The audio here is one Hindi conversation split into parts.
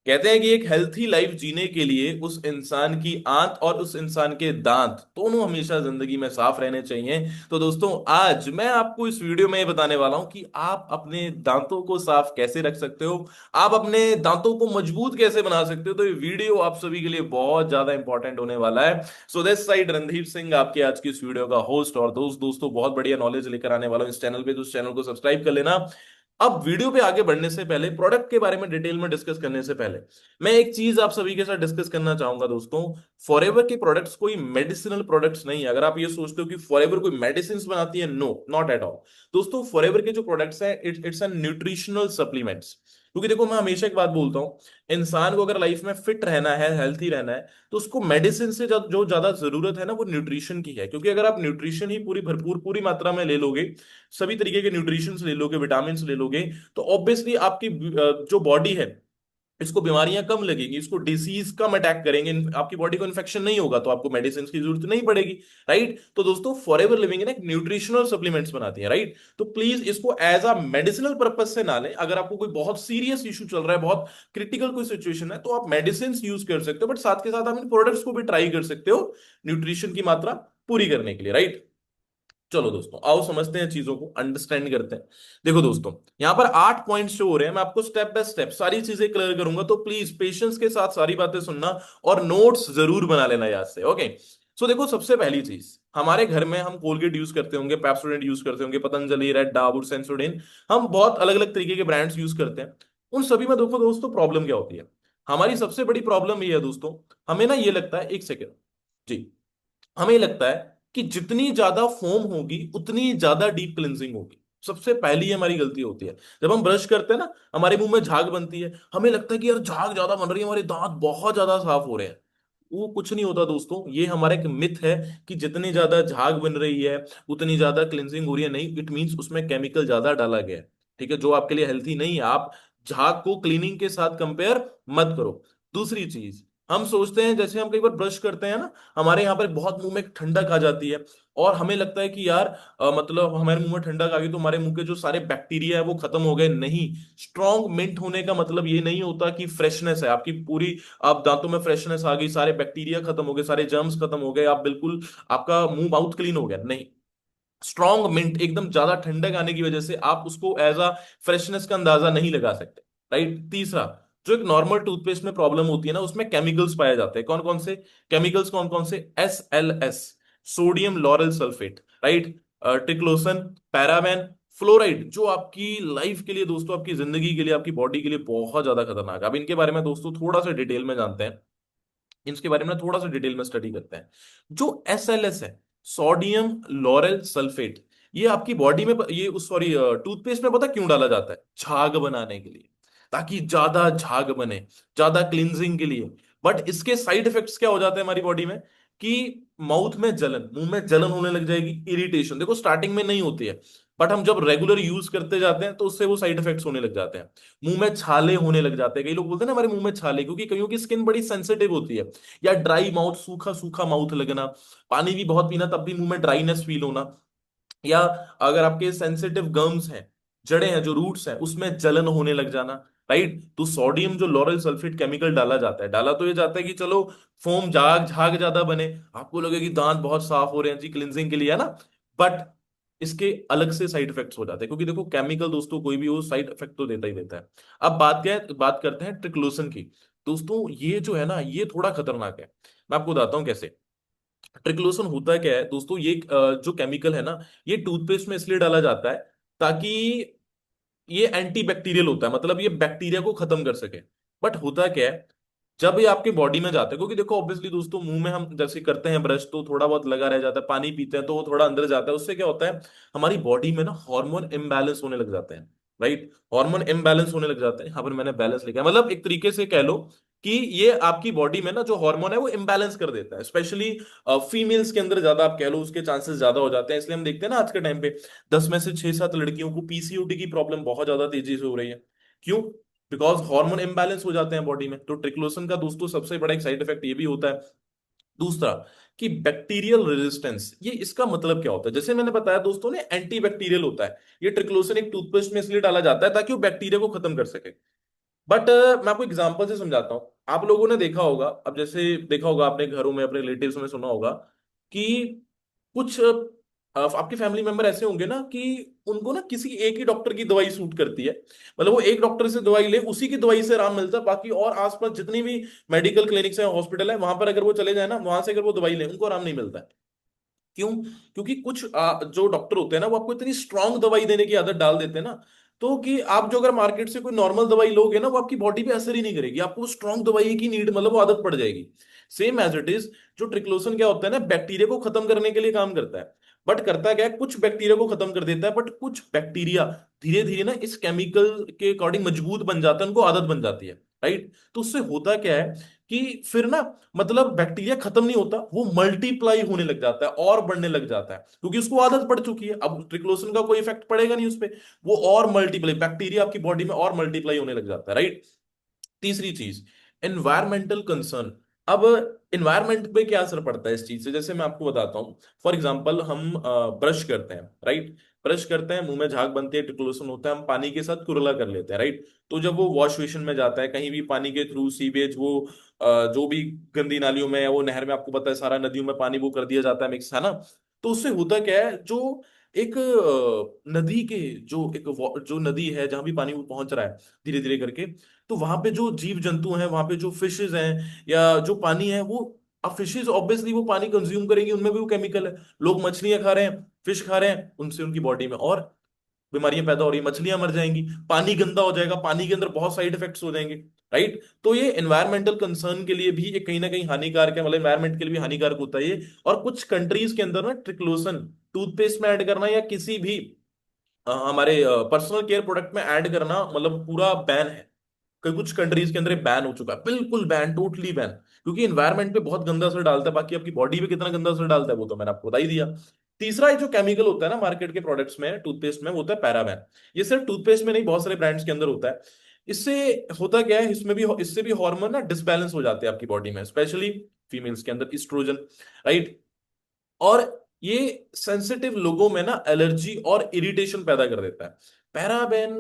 कहते हैं कि एक हेल्थी लाइफ जीने के लिए उस इंसान की आंत और उस इंसान के दांत दोनों हमेशा जिंदगी में साफ रहने चाहिए। तो दोस्तों, आज मैं आपको इस वीडियो में ये बताने वाला हूं कि आप अपने दांतों को साफ कैसे रख सकते हो, आप अपने दांतों को मजबूत कैसे बना सकते हो। तो ये वीडियो आप सभी के लिए बहुत ज्यादा इंपॉर्टेंट होने वाला है। So this side Randhir Singh, आपके आज की इस वीडियो का होस्ट, और दोस्तों बहुत बढ़िया नॉलेज लेकर आने वाला हूं इस चैनल पे, तो उस चैनल को सब्सक्राइब कर लेना। अब वीडियो पे आगे बढ़ने से पहले, प्रोडक्ट के बारे में डिटेल में डिस्कस करने से पहले, मैं एक चीज आप सभी के साथ डिस्कस करना चाहूंगा दोस्तों। फॉरएवर के प्रोडक्ट्स कोई मेडिसिनल प्रोडक्ट्स नहीं है। अगर आप ये सोचते हो कि फॉरएवर कोई मेडिसिन बनाती है, नो, नॉट एट ऑल। दोस्तों, फॉरएवर के जो प्रोडक्ट्स हैं, इट्स एन न्यूट्रिशनल सप्लीमेंट्स। क्योंकि देखो, मैं हमेशा एक बात बोलता हूँ, इंसान को अगर लाइफ में फिट रहना है, हेल्थी रहना है, तो उसको मेडिसिन से जो ज्यादा जरूरत है ना, वो न्यूट्रिशन की है। क्योंकि अगर आप न्यूट्रिशन ही पूरी भरपूर पूरी मात्रा में ले लोगे, सभी तरीके के न्यूट्रिशन ले लोगे, विटामिन ले लोगे, तो ऑब्वियसली आपकी जो बॉडी है, इसको बीमारियां कम लगेंगी, इसको डिसीज कम अटैक करेंगे, आपकी बॉडी को इन्फेक्शन नहीं होगा, तो आपको मेडिसिन की जरूरत नहीं पड़ेगी। राइट? तो दोस्तों, फॉरएवर लिविंग है ना, एक न्यूट्रिशनल सप्लीमेंट्स बनाती है। राइट? तो प्लीज इसको एज अ मेडिसिनल पर्पज से ना लें। अगर आपको कोई बहुत सीरियस इशू चल रहा है, बहुत क्रिटिकल कोई सिचुएशन है, तो आप मेडिसिन यूज कर सकते हो, बट साथ के साथ आप इन प्रोडक्ट्स को भी ट्राई कर सकते हो न्यूट्रिशन की मात्रा पूरी करने के लिए। राइट? चलो दोस्तों, आओ समझते हैं चीजों को, अंडरस्टैंड करते हैं। देखो दोस्तों, यहाँ पर 8 पॉइंट शो हो रहे हैं, मैं आपको स्टेप बाय स्टेप सारी चीजें क्लियर करूंगा, तो प्लीज पेशेंस के साथ सारी बातें सुनना और नोट्स जरूर बना लेना याद से। ओके? सो देखो, सबसे पहली चीज, हमारे घर में हम कोलगेट यूज करते होंगे, पेप्सोडेंट यूज करते होंगे, पतंजलि, रेड, डाबर, सेंसोडेन, हम बहुत अलग अलग तरीके के ब्रांड्स यूज करते हैं। उन सभी में देखो दोस्तों, प्रॉब्लम क्या होती है? हमारी सबसे बड़ी प्रॉब्लम ये है दोस्तों, हमें ना ये लगता है, एक सेकेंड जी, हमें लगता है कि जितनी ज्यादा फोम होगी उतनी ज्यादा डीप क्लिंजिंग होगी। सबसे पहली ये हमारी गलती होती है। जब हम ब्रश करते हैं ना, हमारे मुंह में झाग बनती है, हमें लगता है कि यार झाग ज्यादा बन रही है, हमारे दांत बहुत ज्यादा साफ हो रहे हैं। वो कुछ नहीं होता दोस्तों, ये हमारा एक मिथ है कि जितनी ज्यादा झाग बन रही है उतनी ज्यादा क्लिंजिंग हो रही है। नहीं, इट मीन्स उसमें केमिकल ज्यादा डाला गया है। ठीक है? जो आपके लिए हेल्थी नहीं है। आप झाग को क्लीनिंग के साथ कंपेयर मत करो। दूसरी चीज, हम सोचते हैं, जैसे हम कई बार ब्रश करते हैं ना, हमारे यहाँ पर बहुत मुंह में ठंडक आ जाती है, और हमें लगता है कि यार मतलब हमारे मुंह में ठंडक आ गई तो हमारे मुंह के जो सारे बैक्टीरिया है वो खत्म हो गए। नहीं, स्ट्रॉन्ग मिंट होने का मतलब ये नहीं होता कि फ्रेशनेस है आपकी पूरी, आप दांतों में फ्रेशनेस आ गई, सारे बैक्टीरिया खत्म हो गए, सारे जर्म्स खत्म हो गए, आप बिल्कुल, आपका मुंह माउथ क्लीन हो गया, नहीं। स्ट्रॉन्ग मिंट, एकदम ज्यादा ठंडक आने की वजह से आप उसको एज अ फ्रेशनेस का अंदाजा नहीं लगा सकते। राइट? तीसरा, जो एक नॉर्मल टूथपेस्ट में प्रॉब्लम होती है ना, उसमें केमिकल्स पाए जाते हैं। कौन कौन से केमिकल्स? कौन कौन से? SLS, sodium laurel sulphate. Right? Triclosan, paraben, fluoride, जो आपकी लाइफ के लिए दोस्तों, आपकी जिंदगी के लिए, आपकी बॉडी के लिए बहुत ज्यादा खतरनाक है। अब इनके बारे में दोस्तों थोड़ा सा डिटेल में जानते हैं, इनके बारे में थोड़ा सा डिटेल में स्टडी करते हैं। जो SLS है, सोडियम लॉरेल सल्फेट, ये आपकी बॉडी में, ये उस सॉरी टूथपेस्ट में, पता क्यों डाला जाता है? झाग बनाने के लिए, ताकि ज्यादा झाग बने, ज्यादा क्लिनजिंग के लिए। बट इसके साइड इफेक्ट्स क्या हो जाते हैं हमारी बॉडी में? कि माउथ में जलन, मुंह में जलन होने लग जाएगी, इरिटेशन। देखो, स्टार्टिंग में नहीं होती है, बट हम जब रेगुलर यूज करते जाते हैं तो उससे वो साइड इफेक्ट्स होने लग जाते हैं। मुंह में छाले होने लग जाते हैं। कई लोग बोलते हैं ना हमारे मुंह में छाले, क्योंकि कईयों की स्किन बड़ी सेंसिटिव होती है। या ड्राई माउथ, सूखा सूखा माउथ लगना, पानी भी बहुत पीना तब भी मुंह में ड्राइनेस फील होना, या अगर आपके सेंसिटिव गम्स हैं, जड़ें हैं, जो रूट्स हैं, उसमें जलन होने लग जाना। राइट? तो सोडियम जो लॉरेल सल्फेट केमिकल डाला जाता है, डाला तो ये जाता है कि चलो फोम, झाग झाग ज्यादा बने, आपको लगे कि दांत बहुत साफ हो रहे हैं जी, क्लिनजिंग के लिए, है ना। बट इसके अलग से साइड इफेक्ट्स हो जाते हैं, क्योंकि देखो केमिकल दोस्तों कोई भी वो साइड इफेक्ट तो देता ही देता है। अब बात क्या है? बात करते हैं ट्रिक्लोसन की। दोस्तों, ये जो है ना, ये थोड़ा खतरनाक है। मैं आपको बताता हूँ कैसे। ट्रिक्लोसन होता है क्या है दोस्तों, ये जो केमिकल है ना, ये टूथपेस्ट में इसलिए डाला जाता है ताकि ये एंटी बैक्टीरियल होता है, मतलब ये बैक्टीरिया को खत्म कर सके। बट होता क्या है, जब ये आपके बॉडी में जाता है, क्योंकि देखो ऑब्वियसली दोस्तों, मुंह में हम जैसे करते हैं ब्रश तो थोड़ा बहुत लगा रह जाता है, पानी पीते हैं तो वो थोड़ा अंदर जाता है, उससे क्या होता है, हमारी बॉडी में ना हार्मोन इम्बैलेंस होने लग जाते हैं। राइट? हार्मोन इम्बैलेंस होने लग जाते हैं। यहाँ पर मैंने बैलेंस लिखा है, मतलब एक तरीके से कह लो कि ये आपकी बॉडी में ना जो हार्मोन है वो इम्बैलेंस कर देता है। स्पेशली फीमेल्स के अंदर ज्यादा आप कह लो उसके चांसेस ज्यादा हो जाते हैं। इसलिए हम देखते हैं ना आज के टाइम पे 10 में से 6-7 लड़कियों को PCOD की प्रॉब्लम बहुत ज्यादा तेजी से हो रही है। क्यों? बिकॉज हार्मोन इम्बैलेंस हो जाते हैं बॉडी में। तो ट्रिक्लोसन का दोस्तों सबसे बड़ा एक साइड इफेक्ट ये भी होता है। दूसरा, कि बैक्टीरियल रेजिस्टेंस, ये इसका मतलब क्या होता है? जैसे मैंने बताया दोस्तों ने, एंटी बैक्टीरियल होता है। ये ट्रिक्लोसन एक टूथपेस्ट में इसलिए डाला जाता है ताकि वो बैक्टीरिया को खत्म कर सके। बट मैं आपको एग्जांपल से समझाता हूँ। आप लोगों ने देखा होगा, अब जैसे देखा होगा अपने घरों में, अपने रिलेटिव्स में सुना होगा कि कुछ आपके फैमिली मेंबर ऐसे होंगे ना कि उनको ना किसी एक ही डॉक्टर की दवाई सूट करती है। मतलब वो एक डॉक्टर से दवाई ले, उसी की दवाई से आराम मिलता है, बाकी और आसपास जितनी भी मेडिकल क्लिनिक्स है, हॉस्पिटल है, वहां पर अगर वो चले जाए ना, वहां से अगर वो दवाई ले, उनको आराम नहीं मिलता है। क्यों? क्योंकि कुछ जो डॉक्टर होते हैं ना, वो आपको इतनी स्ट्रांग दवाई देने की आदत डाल देते हैं ना, तो कि आप जो अगर मार्केट से कोई नॉर्मल दवाई लोगे ना, वो आपकी बॉडी पे असर ही नहीं करेगी, आपको स्ट्रांग दवाई की नीड, मतलब वो आदत पड़ जाएगी। सेम एज इट इज, जो ट्रिक्लोसन क्या होता है ना, बैक्टीरिया को खत्म करने के लिए काम करता है। बट करता क्या है, कुछ बैक्टीरिया को खत्म कर देता है, बट कुछ बैक्टीरिया धीरे धीरे ना इस केमिकल के अकॉर्डिंग मजबूत बन जाता है, उनको आदत बन जाती है। राइट? तो उससे होता क्या है कि फिर ना, मतलब बैक्टीरिया खत्म नहीं होता, वो मल्टीप्लाई होने लग जाता है और बढ़ने लग जाता है, क्योंकि उसको आदत पड़ चुकी है। अब ट्रिक्लोसन का कोई इफेक्ट पड़ेगा नहीं उस पे, वो और मल्टीप्लाई, बैक्टीरिया आपकी बॉडी में और मल्टीप्लाई होने लग जाता है। राइट? तीसरी चीज, एनवायरमेंटल कंसर्न। अब एनवायरमेंट पे क्या असर पड़ता है इस चीज से, जैसे मैं आपको बताता हूँ। फॉर एग्जाम्पल, हम ब्रश करते हैं, राइट? ब्रश करते हैं, मुंह में झाग बनती है, डिक्लोसन होता है, हम पानी के साथ कुरला कर लेते हैं, राइट? तो जब वो वॉश बेसिन में जाता है, कहीं भी पानी के थ्रू, सीवेज, वो जो भी गंदी नालियों में है, वो नहर में, आपको पता है सारा नदियों में पानी वो कर दिया जाता है मिक्स, है ना? तो उससे होता क्या है, जो एक नदी के, जो नदी है जहां भी पानी वो पहुंच रहा है धीरे धीरे करके, तो वहां पे जो जीव जंतु हैं, वहां पे जो फिशेज हैं या जो पानी है वो, अब फिशेज ऑब्वियसली वो पानी कंज्यूम करेंगी, उनमें भी वो केमिकल है। लोग मछलियां खा रहे हैं, फिश खा रहे हैं, उनसे उनकी बॉडी में और बीमारियां पैदा हो रही है, मछलियां मर जाएंगी, पानी गंदा हो जाएगा, पानी के अंदर बहुत साइड इफेक्ट्स हो जाएंगे। राइट? तो ये एनवायरमेंटल कंसर्न के लिए भी ये कहीं ना कहीं हानिकारक है, मतलब एनवायरमेंट के लिए भी हानिकारक होता है ये। और कुछ कंट्रीज के अंदर ना ट्रिक्लोसन टूथपेस्ट में ऐड करना या किसी भी हमारे पर्सनल केयर प्रोडक्ट में ऐड करना, मतलब पूरा बैन है। कई कुछ कंट्रीज के अंदर बैन हो चुका है, बिल्कुल बैन, टोटली बैन। क्योंकि इन्वायरमेंट पे बहुत गंदा असर डालता है, बाकी आपकी बॉडी पे कितना गंदा असर डालता है वो तो मैंने आपको बता ही दिया। तीसरा, ये जो केमिकल होता है ना मार्केट के प्रोडक्ट्स में, टूथपेस्ट में, वो होता है पैराबैन। ये सिर्फ टूथपेस्ट में नहीं, बहुत सारे ब्रांड्स के अंदर होता है। इससे होता क्या है, इसमें भी, इससे भी हार्मोन ना डिसबैलेंस हो जाते हैं आपकी बॉडी में, स्पेशली फीमेल्स के अंदर ईस्ट्रोजन। राइट? और ये सेंसिटिव लोगों में ना एलर्जी और इरिटेशन पैदा कर देता है। पैराबेन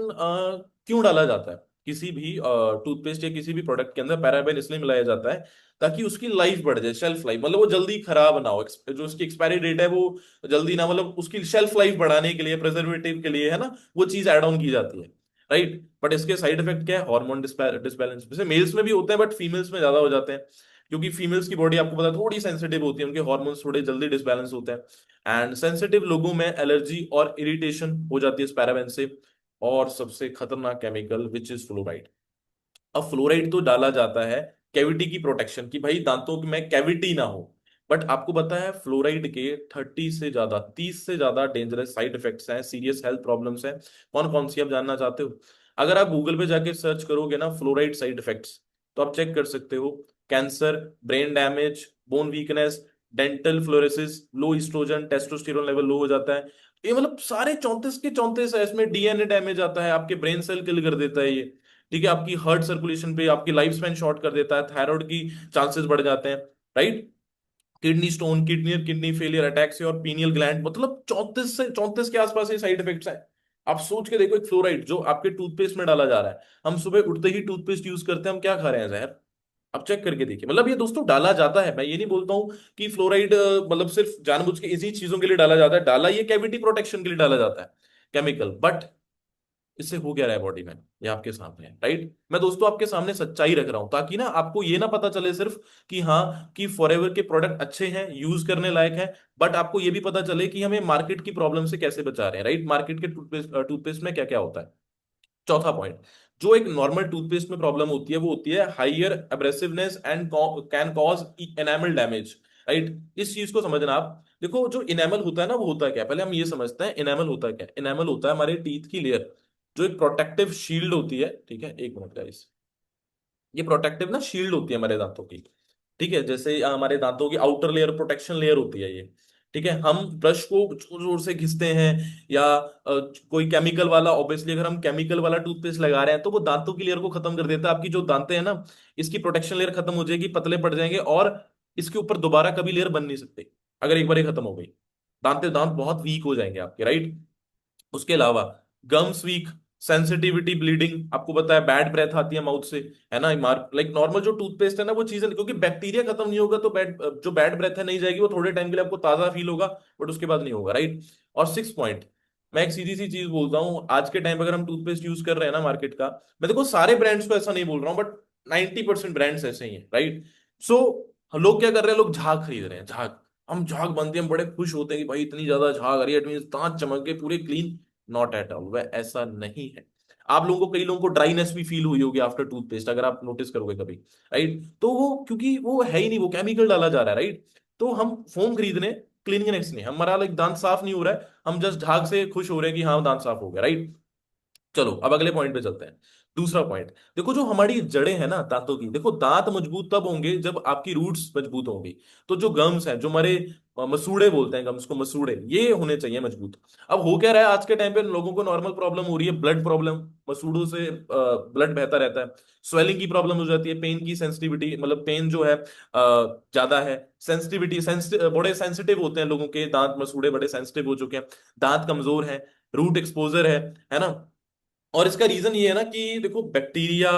क्यों डाला जाता है किसी भी टूथपेस्ट या किसी भी प्रोडक्ट के अंदर? पैराबेन इसलिए मिलाया जाता है ताकि उसकी लाइफ बढ़ जाए, शेल्फ लाइफ, मतलब वो जल्दी खराब ना हो, जो उसकी एक्सपायरी डेट है वो जल्दी ना, मतलब उसकी शेल्फ लाइफ बढ़ाने के लिए, प्रिजर्वेटिव के लिए, है ना, वो चीज ऐड ऑन की जाती है। राइट? बट इसके साइड इफेक्ट क्या है? हार्मोन डिसबैलेंस, जैसे मेल्स में भी होते हैं बट फीमेल्स में ज्यादा हो जाते हैं, क्योंकि फीमेल्स की बॉडी आपको पता है थोड़ी सेंसिटिव होती है, उनके हार्मोन्स थोड़े जल्दी डिसबैलेंस होते हैं, एंड सेंसिटिव लोगों में एलर्जी और इरिटेशन हो जाती है इस पैराबेन से। और सबसे खतरनाक केमिकल विच इज फ्लोराइड। अब फ्लोराइड तो डाला जाता है कैविटी की प्रोटेक्शन की, भाई दांतों में कैविटी ना हो। बट आपको पता है फ्लोराइड के 30 से ज्यादा डेंजरस साइड इफेक्ट्स हैं, सीरियस हेल्थ प्रॉब्लम्स हैं। कौन कौन सी आप जानना चाहते हो? अगर आप गूगल पे जाके सर्च करोगे ना फ्लोराइड साइड इफेक्ट्स, तो आप चेक कर सकते हो। Cancer, brain damage, bone weakness, dental fluorosis, low oestrogen, testosterone level low हो जाता है। ये मतलब सारे 34 के 34 है, इसमें डीएनए डैमेज आता है, आपके ब्रेन सेल किल कर देता है ये। ठीक है? आपकी हार्ट सर्कुलेशन पे, आपकी लाइफ स्पैन शॉर्ट कर देता है, थायराइड की चांसेस बढ़ जाते हैं। Right? Kidney stone, kidney failure, attacks और पीनियल ग्लैंड, मतलब 34 से 34 के आसपास ये साइड इफेक्ट्स हैं। आप सोच के देखो, एक फ्लोराइड जो आपके टूथपेस्ट में डाला जा रहा है, हम सुबह उठते ही टूथपेस्ट यूज करते हैं, हम क्या खा रहे हैं? जहर। आप चेक करके देखिए, मतलब ये दोस्तों डाला जाता है, मैं ये नहीं बोलता हूं कि फ्लोराइड मतलब सिर्फ जानबूझ के इसी चीजों के लिए डाला जाता है, डाला ये कैविटी प्रोटेक्शन के लिए डाला जाता है केमिकल, बट इससे हो क्या रहा है बॉडी में, ये आपके सामने है। राइट? मैं दोस्तों आपके सामने सच्चाई रख रहा हूं, ताकि ना आपको ये ना पता चले सिर्फ कि हाँ, कि फॉरएवर के प्रोडक्ट अच्छे हैं, यूज करने लायक हैं, बट आपको ये भी पता चले कि हमें मार्केट की प्रॉब्लम से कैसे बचा रहे हैं। राइट? मार्केट के टूथपेस्ट टूथपेस्ट में क्या क्या होता है। चौथा पॉइंट, जो एक नॉर्मल टूथपेस्ट में प्रॉब्लम होती है, वो होती है higher abrasiveness and can cause enamel damage. Right? इस चीज को समझना आप। देखो, जो इनेमल होता है ना, वो होता है क्या, पहले हम ये समझते हैं इनेमल होता क्या है। इनेमल होता है हमारे टीथ की लेयर, जो एक प्रोटेक्टिव शील्ड होती है। ठीक है, एक मिनट गाइस। ये प्रोटेक्टिव ना शील्ड होती है हमारे दांतों की। ठीक है? जैसे हमारे दांतों की आउटर लेयर प्रोटेक्शन लेयर होती है ये। ठीक है? हम ब्रश को जोर जोर से घिसते हैं, या कोई केमिकल वाला, ऑब्वियसली अगर हम केमिकल वाला टूथपेस्ट लगा रहे हैं तो वो दांतों की लेयर को खत्म कर देता है। आपकी जो दांतें हैं ना, इसकी प्रोटेक्शन लेयर खत्म हो जाएगी, पतले पड़ जाएंगे, और इसके ऊपर दोबारा कभी लेयर बन नहीं सकती अगर एक बार ये खत्म हो गई। दांत बहुत वीक हो जाएंगे आपके। राइट? उसके अलावा गम्स वीक, सेंसिटिविटी, ब्लीडिंग, आपको पता है बैड ब्रेथ आती है माउथ से, है ना। लाइक नॉर्मल जो टूथपेस्ट है ना वो चीजें, क्योंकि बैक्टीरिया खत्म नहीं होगा तो जो बैड ब्रेथ है नहीं जाएगी, वो थोड़े टाइम के लिए आपको ताजा फील होगा, बट उसके बाद नहीं होगा, राइट। और सिक्स पॉइंट, मैं एक सीधी सी चीज बोलता हूँ, आज के टाइम पे अगर हम टूथपेस्ट यूज कर रहे हैं ना मार्केट का, मैं देखो सारे ब्रांड्स को ऐसा नहीं बोल रहा हूँ, बट 90% ब्रांड्स ऐसे ही हैं, राइट। सो लोग क्या कर रहे हैं, लोग झाग खरीद रहे हैं, झाग। हम झाग बनते हैं, हम बड़े खुश होते हैं कि भाई इतनी ज्यादा झाग आ रही है, इट मींस दांत चमक के पूरे क्लीन। नॉट एट ऑल, वह ऐसा नहीं है। आप लोगों को, कई लोगों को ड्राइनेस भी फील हुई होगी आफ्टर टूथपेस्ट, अगर आप नोटिस करोगे कभी, राइट। तो वो क्योंकि वो है ही नहीं, वो केमिकल डाला जा रहा है, राइट। तो हम फोम खरीद रहे हैं, क्लीनिंगनेस नहीं, हमारा लाइक दांत साफ नहीं हो रहा है, हम जस्ट झाग से खुश हो रहे हैं कि हाँ दांत साफ हो गया, राइट। चलो अब अगले पॉइंट पे चलते हैं। दूसरा पॉइंट, देखो जो हमारी जड़ें हैं ना दांतों की, देखो दांत मजबूत तब होंगे जब आपकी रूट्स मजबूत होंगी। तो जो गम्स हैं, जो हमारे मसूड़े बोलते हैं, गम्स को मसूड़े, ये होने चाहिए मजबूत। अब हो क्या रहा है, आज के टाइम पे लोगों को नॉर्मल प्रॉब्लम हो रही है, ब्लड प्रॉब्लम, मसूड़ों से ब्लड बहता रहता है, स्वेलिंग की प्रॉब्लम हो जाती है, पेन की सेंसिटिविटी, मतलब पेन जो है ज्यादा है, सेंसिटिविटी, बड़े सेंसिटिव होते हैं लोगों के दांत, मसूड़े बड़े सेंसिटिव हो चुके हैं, दांत कमजोर है, रूट एक्सपोजर है ना। और इसका रीजन ये है ना कि देखो बैक्टीरिया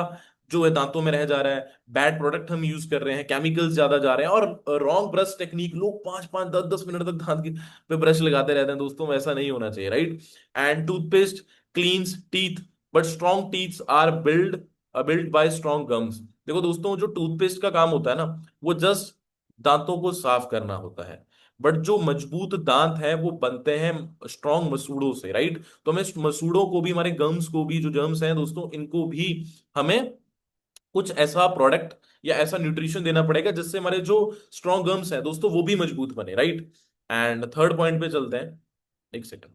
जो है दांतों में रह जा रहा है, बैड प्रोडक्ट हम यूज कर रहे हैं, केमिकल्स ज्यादा जा रहे हैं, और रॉन्ग ब्रश टेक्निक, लोग 5 5 10 10 मिनट तक दांत पे ब्रश लगाते रहते हैं, दोस्तों वैसा नहीं होना चाहिए, right. And toothpaste cleans teeth, but strong teeth are build by strong gums. देखो दोस्तों, जो टूथपेस्ट का काम होता है ना, वो जस्ट दांतों को साफ करना होता है, बट जो मजबूत दांत है वो बनते हैं स्ट्रॉन्ग मसूड़ों से, राइट। तो हमें मसूड़ों को भी, हमारे गम्स को भी, जो जर्म्स हैं दोस्तों, इनको भी हमें कुछ ऐसा प्रोडक्ट या ऐसा न्यूट्रिशन देना पड़ेगा जिससे हमारे जो स्ट्रॉन्ग गम्स हैं दोस्तों वो भी मजबूत बने, राइट। एंड थर्ड पॉइंट पे चलते हैं, एक second.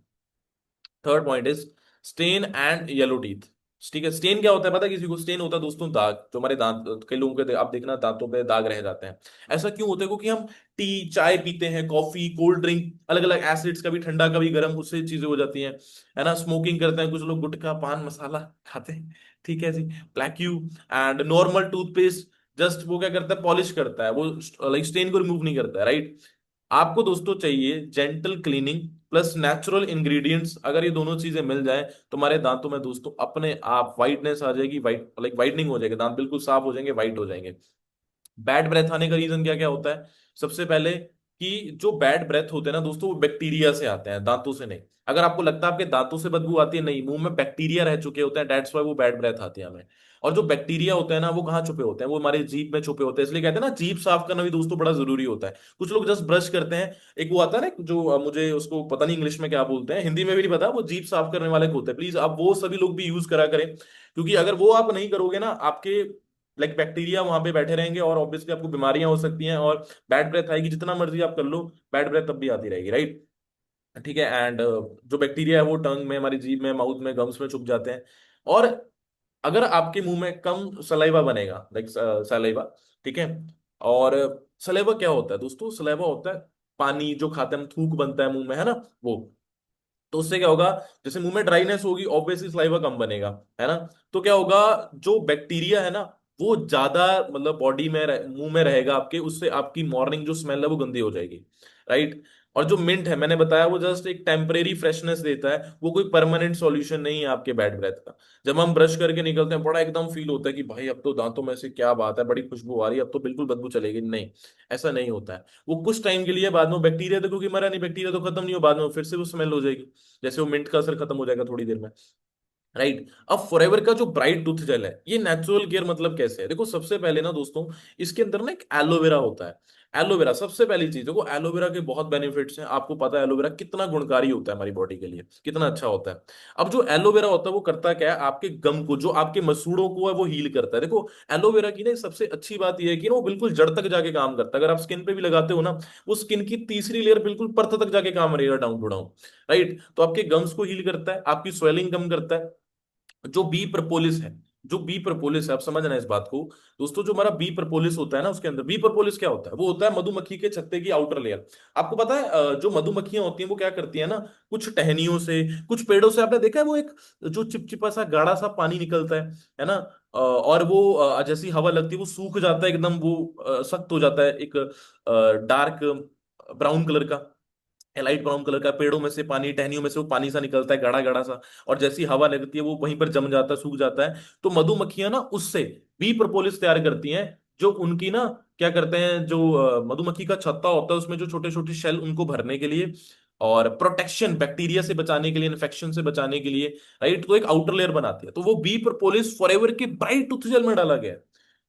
Third point is stain and yellow teeth. ठीक है, स्टेन क्या होता है पता है किसी को? स्टेन होता है दोस्तों दाग, जो हमारे दांत, कई लोगों के आप देखना दांतों पे दाग रह जाते हैं। ऐसा क्यों होता है? क्योंकि हम टी चाय पीते हैं, कॉफी, कोल्ड ड्रिंक, अलग अलग एसिड्स, कभी ठंडा कभी गर्म, उससे चीजें हो जाती हैं, है ना। स्मोकिंग करते हैं कुछ लोग, गुटखा पान मसाला खाते हैं, ठीक है जी, प्लाक्यू। एंड नॉर्मल टूथपेस्ट जस्ट वो क्या करता है, पॉलिश करता है, वो लाइक स्टेन को रिमूव नहीं करता है, राइट। आपको दोस्तों चाहिए gentle cleaning plus natural ingredients, अगर ये दोनों चीजें मिल जाए, तुम्हारे दांतों में दोस्तों अपने आप वाइटनेस आ जाएगी, वाइट लाइक वाइटनिंग हो जाएगी, दांत बिल्कुल साफ हो जाएंगे, वाइट हो जाएंगे। बैड ब्रेथ आने का रीजन क्या क्या होता है? सबसे पहले कि जो बैड ब्रेथ होते हैं ना दोस्तों, वो बैक्टीरिया से आते हैं, दांतों से नहीं। अगर आपको लगता है आपके दांतों से बदबू आती है, नहीं, मुंह में बैक्टीरिया रह चुके होते हैं, डेट्स वाई वो बैड ब्रेथ आती है हमें। और जो बैक्टीरिया होते हैं ना, वो कहाँ छुपे होते हैं? वो हमारे जीभ में छुपे होते हैं, इसलिए कहते हैं ना जीभ साफ करना भी दोस्तों बड़ा जरूरी होता है। कुछ लोग जस्ट ब्रश करते हैं, एक वो आता है ना जो मुझे उसको पता नहीं इंग्लिश में क्या बोलते हैं, हिंदी में भी नहीं पता, वो जीभ साफ करने वाले होते हैं, प्लीज आप वो सभी लोग भी यूज करा करें, क्योंकि अगर वो आप नहीं करोगे ना, आपके लाइक बैक्टीरिया वहां पे बैठे रहेंगे, और ऑब्वियसली आपको बीमारियां हो सकती हैं, और बैड ब्रेथ आएगी, जितना मर्जी आप कर लो, बैड ब्रेथ तब भी आती रहेगी, राइट। ठीक है। एंड जो बैक्टीरिया है वो टंग में, हमारी जीभ में, माउथ में, गम्स में छुप जाते हैं। और अगर आपके मुंह में कम सलाइवा बनेगा, लाइक सलाइवा, ठीक है। और सलाइवा क्या होता है दोस्तों? सलाइवा होता है पानी जो खाते हैं हम, थूक बनता है मुंह में, है ना, वो। तो उससे क्या होगा, जैसे मुंह में ड्राइनेस होगी, ऑब्वियसली सलाइवा कम बनेगा, है ना। तो क्या होगा, जो बैक्टीरिया है ना, वो ज्यादा मतलब बॉडी में मुंह में रहेगा आपके, उससे आपकी मॉर्निंग जो स्मेल है वो गंदी हो जाएगी, राइट। और जो मिंट है, मैंने बताया, वो जस्ट एक टेम्परेरी फ्रेशनेस देता है, वो कोई परमानेंट सॉल्यूशन नहीं है आपके बैड ब्रेथ का। जब हम ब्रश करके निकलते हैं, बड़ा एकदम फील होता है कि भाई अब तो दांतों में से क्या बात है, बड़ी खुशबू आ रही है, अब तो बिल्कुल बदबू चलेगी, नहीं, ऐसा नहीं होता है। वो कुछ टाइम के लिए, बाद में बैक्टीरिया तो क्योंकि मरा नहीं, बैक्टीरिया तो खत्म नहीं हो, बाद में फिर से वो स्मेल हो जाएगी, जैसे वो मिंट का असर खत्म हो जाएगा थोड़ी देर में, राइट। अब फॉरएवर का जो ब्राइट टूथ जेल है, ये नेचुरल केयर मतलब कैसे है? देखो सबसे पहले ना दोस्तों, इसके अंदर ना एक एलोवेरा होता है। एलोवेरा सबसे पहली चीज, देखो एलोवेरा के बहुत बेनिफिट्स हैं, आपको पता है एलोवेरा कितना गुणकारी होता है हमारी बॉडी के लिए, कितना अच्छा होता है। अब जो एलोवेरा होता है वो करता क्या है, आपके गम को, जो आपके मसूड़ों को है, वो हील करता है। देखो एलोवेरा की ना सबसे अच्छी बात यह है कि ना वो बिल्कुल जड़ तक जाके काम करता है, अगर आप स्किन पे भी लगाते हो ना, वो स्किन की तीसरी लेयर बिल्कुल परत तक जाके काम रहेगा, डाउन टू डाउन, राइट। तो आपके गम्स को हील करता है, आपकी स्वेलिंग कम करता है। जो बी प्रपोलिस है, जो बी प्रपोलिस है, आप समझना इस बात को दोस्तों, जो हमारा बी प्रपोलिस होता है ना, उसके अंदर बी प्रपोलिस क्या होता है, वो होता है मधुमक्खी के छत्ते की आउटर लेयर। आपको पता है जो मधुमक्खियां होती हैं वो क्या करती है ना, कुछ टहनियों से, कुछ पेड़ों से, आपने देखा है वो एक जो चिपचिपा सा गाढ़ा सा पानी निकलता है ना। और वो जैसी हवा लगती है वो सूख जाता है एकदम, वो सख्त हो जाता है, एक डार्क ब्राउन कलर का, लाइट ब्राउन कलर का, पेड़ों में से पानी, टहनियों में से वो पानी सा निकलता है गाढ़ा गाढ़ा सा, और जैसी हवा लगती है वो वहीं पर जम जाता है, सूख जाता है। तो मधुमक्खियां ना उससे बी प्रोपोलिस तैयार करती हैं, जो उनकी ना क्या करते हैं, जो मधुमक्खी का छत्ता होता है उसमें जो छोटे छोटे शेल, उनको भरने के लिए और प्रोटेक्शन, बैक्टीरिया से बचाने के लिए, इन्फेक्शन से बचाने के लिए, राइट। तो एक आउटर लेयर बनाती है, तो वो बी प्रोपोलिस फॉरएवर के ब्राइट टूथ जेल में डाला गया है,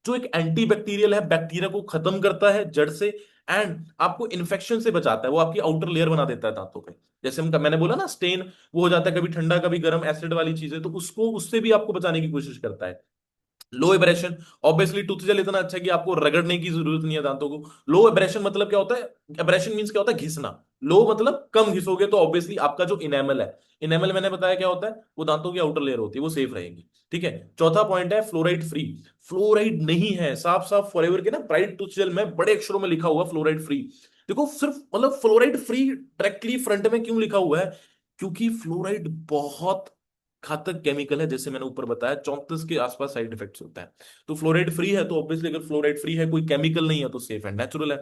जो एक एंटी बैक्टीरियल है, बैक्टीरिया को खत्म करता है जड़ से, एंड आपको इन्फेक्शन से बचाता है। वो आपकी आउटर लेयर बना देता है दांतों पे। जैसे हम, मैंने बोला ना स्टेन, वो हो जाता है कभी ठंडा कभी गर्म, एसिड वाली चीजें, तो उसको, उससे भी आपको बचाने की कोशिश करता है। लो एब्रेशन, ऑब्वियसली टूथ जेल इतना अच्छा है कि आपको रगड़ने की जरूरत नहीं है दांतों को। लो एब्रेशन मतलब क्या होता है? एब्रेशन मींस क्या होता है? घिसना। लो मतलब कम घिसोगे तो ऑब्वियसली आपका जो इनेमल है, इनेमल मैंने बताया क्या होता है, वो दांतों की आउटर लेयर होती है, वो सेफ रहेगी। ठीक है। चौथा पॉइंट है फ्लोराइड फ्री। फ्लोराइड नहीं है, साफ साफ फॉरएवर के ना ब्राइट टूथ जेल में बड़े अक्षरों में लिखा हुआ फ्लोराइड फ्री। देखो सिर्फ मतलब फ्लोराइड फ्री डायरेक्टली फ्रंट में क्यों लिखा हुआ है? क्योंकि फ्लोराइड बहुत घातक केमिकल है, जैसे मैंने ऊपर बताया 34 के आसपास साइड इफेक्ट्स होता है। तो फ्लोराइड फ्री है तो ऑब्वियसली, अगर फ्लोराइड फ्री है, कोई केमिकल नहीं है, तो सेफ एंड नेचुरल है।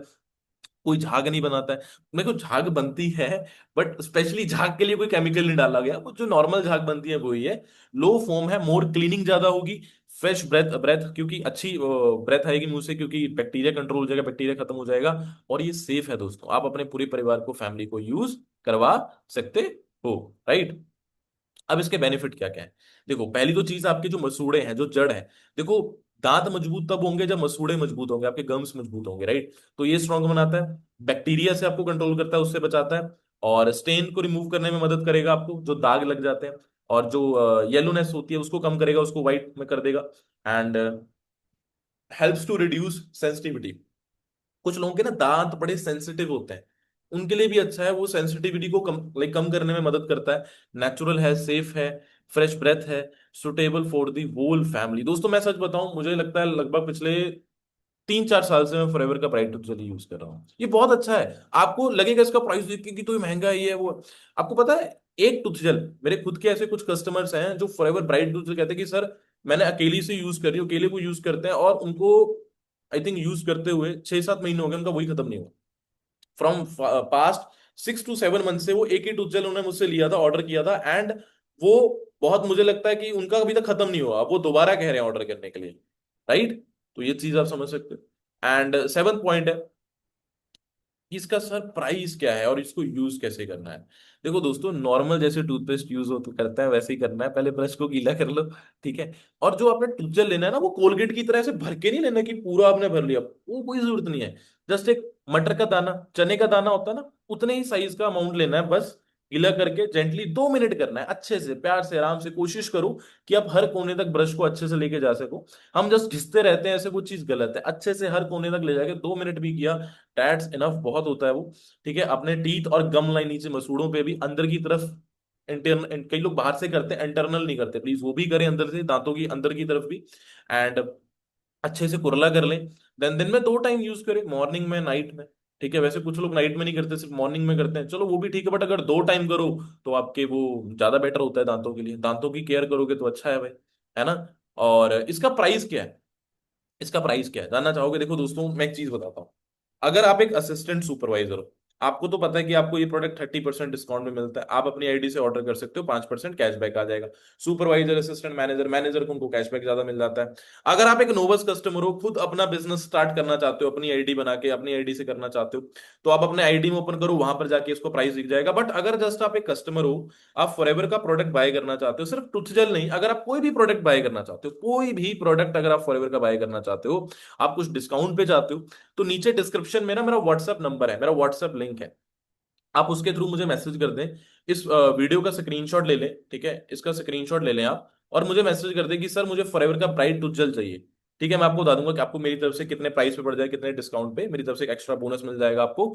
कोई झाग नहीं बनाता है। मेरे को झाग बनती है, बट स्पेशली झाग के लिए कोई केमिकल नहीं डाला गया, वो जो नॉर्मल झाग बनती है वही है। लो फोम है, मोर क्लीनिंग ज्यादा होगी, फ्रेश ब्रेथ ब्रेथ क्योंकि अच्छी ब्रेथ आएगी मुंह से, क्योंकि बैक्टीरिया कंट्रोल हो जाएगा, बैक्टीरिया खत्म हो जाएगा। और ये सेफ है दोस्तों, आप अपने पूरे परिवार को, फैमिली को यूज करवा सकते हो, राइट। अब इसके बेनिफिट क्या क्या है? देखो पहली तो चीज, आपके जो मसूड़े हैं, जो जड़ है, देखो दांत मजबूत तब होंगे जब मसूड़े मजबूत होंगे, आपके गम्स मजबूत होंगे, राइट। तो ये स्ट्रांग बनाता है, बैक्टीरिया से आपको कंट्रोल करता है, उससे बचाता है, और स्टेन को रिमूव करने में मदद करेगा, आपको जो दाग लग जाते हैं, और जो येलोनेस होती है उसको कम करेगा, उसको व्हाइट में कर देगा। And helps to reduce sensitivity. कुछ लोगों के ना दांत बड़े सेंसिटिव होते हैं, उनके लिए भी अच्छा है, वो सेंसिटिविटी को कम करने में मदद करता है। नेचुरल है, सेफ है, फ्रेश ब्रेथ है, suitable for the whole family. दोस्तों मैं सच बताऊं, मुझे लगता है लगभग पिछले 3-4 साल से मैं फॉरएवर का ब्राइट टूथ जेली यूज कर रहा हूँ। ये बहुत अच्छा है। आपको लगेगा इसका प्राइस देख के कि तो ये महंगा है, ये है, वो है। आपको पता है, एक टूथ जेल, मेरे खुद के ऐसे कुछ कस्टमर्स हैं जो फॉरएवर ब्राइट टूथ जेल कहते हैं कि सर मैंने अकेली से यूज करी, अकेले को यूज करते हैं, और उनको आई थिंक यूज करते हुए 6-7 महीने हो गए, उनका वही खत्म नहीं हुआ। फ्रॉम पास्ट 6 to 7 मंथ से वो एक ही टूथ जेल उन्होंने मुझसे लिया था, ऑर्डर किया था, एंड वो बहुत, मुझे लगता है कि उनका अभी तक खत्म नहीं हुआ, वो दोबारा कह रहे हैं ऑर्डर करने के लिए, राइट। तो ये चीज आप समझ सकते हो। एंड सेवन पॉइंट है कि इसका सर प्राइस क्या है और इसको यूज कैसे करना है। देखो दोस्तों, नॉर्मल जैसे टूथपेस्ट यूज हो तो करता है वैसे ही करना है, पहले ब्रश को गीला कर लो, ठीक है। और जो आपने टूथ जेल लेना है ना, वो कोलगेट की तरह से भर के नहीं लेना कि पूरा आपने भर लिया, वो कोई जरूरत नहीं है। जस्ट एक मटर का दाना, चने का दाना होता है ना, उतने ही साइज का अमाउंट लेना है बस। गीला करके जेंटली 2 मिनट करना है, अच्छे से प्यार से आराम से, कोशिश करो कि आप हर कोने तक ब्रश को अच्छे से लेके जा सको। हम जस्ट घिसते रहते हैं ऐसे, वो चीज गलत है, अच्छे से हर कोने तक ले जाके 2 मिनट भी किया, टैट्स इनफ, बहुत होता है वो। ठीक है। अपने टीथ और गम लाइन, नीचे मसूड़ों पे भी अंदर की तरफ, इंटरनल, कई लोग बाहर से करते हैं, इंटरनल नहीं करते, प्लीज वो भी करें अंदर से, दांतों की अंदर की तरफ भी। एंड अच्छे से कुरला कर लें। देन दिन में 2 टाइम यूज करें, मॉर्निंग में, नाइट में। ठीक है। वैसे कुछ लोग नाइट में नहीं करते, सिर्फ मॉर्निंग में करते हैं, चलो वो भी ठीक है, बट अगर 2 टाइम करो तो आपके वो ज्यादा बेटर होता है दांतों के लिए, दांतों की केयर करोगे तो अच्छा है भाई, है ना। और इसका प्राइस क्या है? इसका प्राइस क्या है जानना चाहोगे? देखो दोस्तों, मैं एक चीज बताता हूँ। अगर आप एक असिस्टेंट सुपरवाइजर हो, आपको तो पता है कि आपको ये प्रोडक्ट 30% डिस्काउंट में मिलता है, आप अपनी आईडी से ऑर्डर कर सकते हो, 5% कैशबैक आ जाएगा। सुपरवाइजर, असिस्टेंट, मैनेजर, मैनेजर को उनको कैशबैक ज्यादा मिल जाता है। अगर आप एक नोबस कस्टमर हो, खुद अपना बिजनेस स्टार्ट करना चाहते हो, अपनी आईडी बना के अपनी आईडी से करना चाहते हो, तो आप अपने आईडी में ओपन करो, वहां पर जाके इसको प्राइस दिख जाएगा। बट अगर जस्ट आप एक कस्टमर हो, आप फॉरएवर का प्रोडक्ट बाय करना चाहते हो, सिर्फ टूथ जेल नहीं, अगर आप कोई भी प्रोडक्ट बाय करना चाहते हो, कोई भी प्रोडक्ट अगर आप फॉरएवर का बाय करना चाहते हो, आप कुछ डिस्काउंट पे चाहते हो, तो नीचे डिस्क्रिप्शन में ना मेरा व्हाट्सएप नंबर है, मेरा व्हाट्सएप लिंक है, आप उसके थ्रू मुझे मैसेज कर दें। इस वीडियो का स्क्रीनशॉट ले लें, ठीक है, इसका स्क्रीनशॉट ले लें आप, और मुझे मैसेज कर दें कि सर मुझे फॉरएवर का ब्राइट टूथ जेल चाहिए। ठीक है। मैं आपको बता दूंगा कि आपको मेरी तरफ से कितने प्राइस पे पड़ जाए, कितने डिस्काउंट पे, मेरी तरफ से एक एक्स्ट्रा बोनस मिल जाएगा आपको।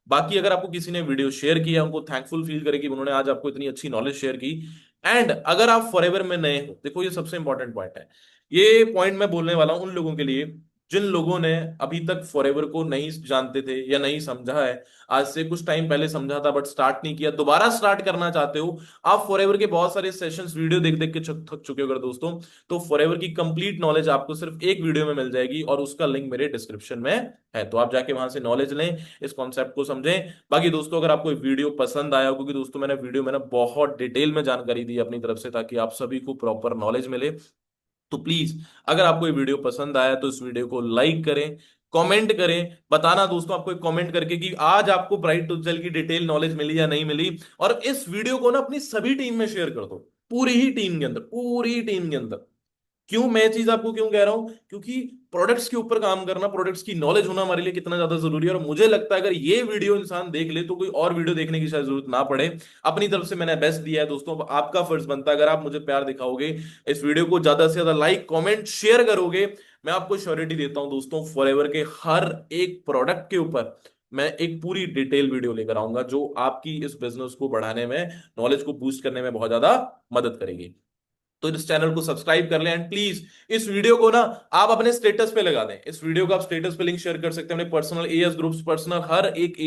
बाकी अगर आपको किसी ने वीडियो शेयर किया, उनको थैंकफुल फील करे कि उन्होंने आज आपको इतनी अच्छी नॉलेज शेयर की। एंड अगर आप फॉरएवर में नए हो, देखो ये सबसे इंपॉर्टेंट पॉइंट है, ये पॉइंट मैं बोलने वाला हूं उन लोगों के लिए जिन लोगों ने अभी तक फॉरएवर को नहीं जानते थे या नहीं समझा है, आज से कुछ टाइम पहले समझा था बट स्टार्ट नहीं किया, दोबारा स्टार्ट करना चाहते हो, आप फॉरएवर के बहुत सारे सेशंस वीडियो देख देख के थक चुके हो अगर दोस्तों, तो फॉरएवर की कंप्लीट नॉलेज आपको सिर्फ एक वीडियो में मिल जाएगी और उसका लिंक मेरे डिस्क्रिप्शन में है, तो आप जाके वहां से नॉलेज लें, इस कॉन्सेप्ट को समझें। बाकी दोस्तों अगर आपको वीडियो पसंद आया हो, क्योंकि दोस्तों मैंने वीडियो में ना बहुत डिटेल में जानकारी दी अपनी तरफ से ताकि आप सभी को प्रॉपर नॉलेज मिले, तो प्लीज अगर आपको ये वीडियो पसंद आया तो इस वीडियो को लाइक करें, कमेंट करें, बताना दोस्तों आपको एक कमेंट करके कि आज आपको ब्राइट टूचल की डिटेल नॉलेज मिली या नहीं मिली, और इस वीडियो को ना अपनी सभी टीम में शेयर कर दो, पूरी ही टीम के अंदर, पूरी टीम के अंदर। क्यों मैं चीज आपको क्यों कह रहा हूं, क्योंकि प्रोडक्ट्स के ऊपर काम करना, प्रोडक्ट्स की नॉलेज होना हमारे लिए कितना ज्यादा जरूरी है, और मुझे लगता है अगर ये वीडियो इंसान देख ले तो कोई और वीडियो देखने की शायद जरूरत ना पड़े। अपनी तरफ से मैंने बेस्ट दिया है दोस्तों, अब आपका फर्ज बनता है अगर आप मुझे प्यार दिखाओगे, इस वीडियो को ज्यादा से ज्यादा लाइक कमेंट शेयर करोगे, मैं आपको श्योरिटी देता हूं दोस्तों फॉरएवर के हर एक प्रोडक्ट के ऊपर मैं एक पूरी डिटेल वीडियो लेकर आऊंगा जो आपकी इस बिजनेस को बढ़ाने में, नॉलेज को बूस्ट करने में बहुत ज्यादा मदद करेगी। तो इस चैनल को सब्सक्राइब कर लें, एंड प्लीज इस वीडियो को ना आप अपने स्टेटस पे लगा दें, इस वीडियो को आप स्टेटस पे लिंक शेयर कर सकते हैं अपने पर्सनल एएस ग्रुप्स, पर्सनल हर एक